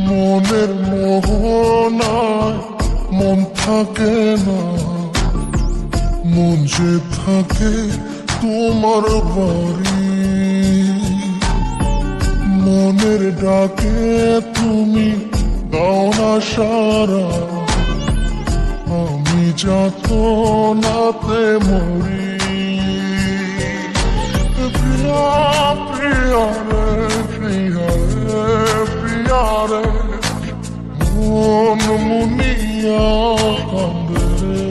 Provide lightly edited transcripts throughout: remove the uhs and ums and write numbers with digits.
মনের মোহনায় মন থাকে না, মন যে থাকে তোমার বাড়ি। মনের ডাকে তুমি দাও না সারা, আমি যাতনাতে মরি। প্রিয়া প্রিয়া রে, প্রিয়া রে, প্রিয়া রে, মন মুনিয়া কান্দে রে।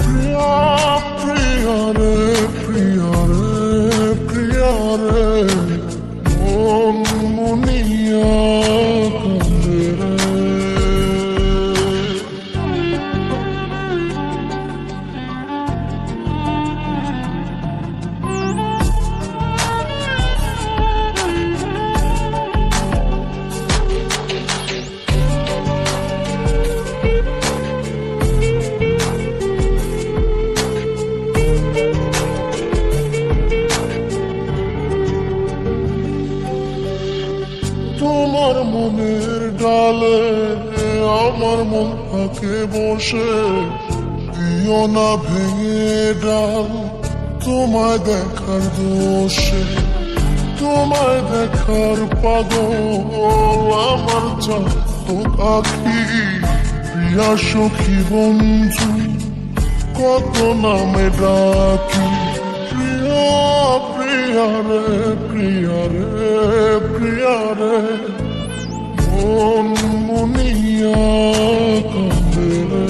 প্রিয়া প্রিয়া রে, প্রিয়া রে, প্রিয়া রে, মন মুনিয়া কান্দে রে। তোমার মনের ডালে আমার মন থাকে বসে, দিও না ভেঙে ডাল তোমায় দেখার দোষে। তোমায় দেখার পাগল আমার চাতক আখি, প্রিয়া সখী বন্ধু কত নামে ডাকি। প্রিয়া প্রিয়া রে, প্রিয়া রে, প্রিয়া রে, মন মুনিয়া কান্দে রে।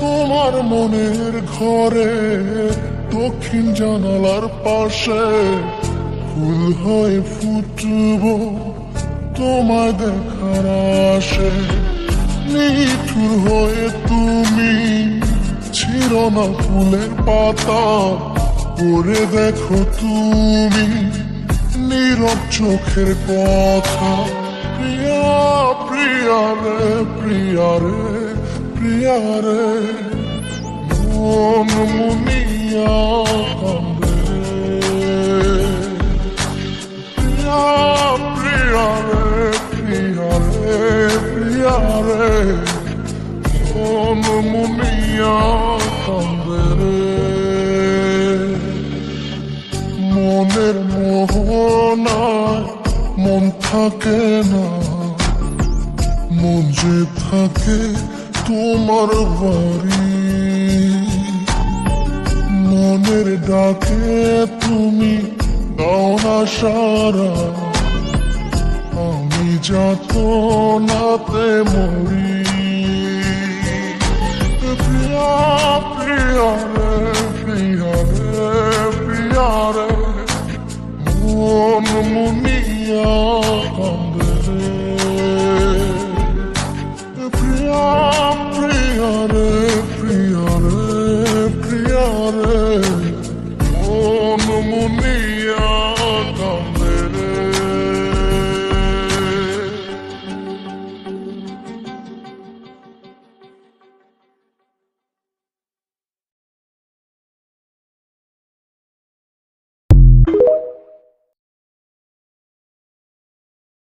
তোমার মনের ঘরে দক্ষিণ জানালার পাশে ফুল হয়ে ফুটব তোমায় দেখার আশে। নিঠুর হয়ে তুমি ছিঁড়ো না ফুলের পাতা, করে দেখো তুমি নীরব চোখের কথা। প্রিয়া প্রিয়া রে, প্রিয়া রে, প্রিয়া রে, মন মুনিয়া কান্দে রে। প্রিয়া প্রিয়া রে, প্রিয়া রে, প্রিয়া রে, মন মুনিয়া কান্দে রে। মনের মোহনায় মন থাকে না, মন যে থাকে তোমার বাড়ি। মনের ডাকে তুমি দাও না সারা, আমি যাতনাতে মরি। প্রিয়া প্রিয়া রে, প্রিয়া রে, প্রিয়া রে, মন মুনিয়া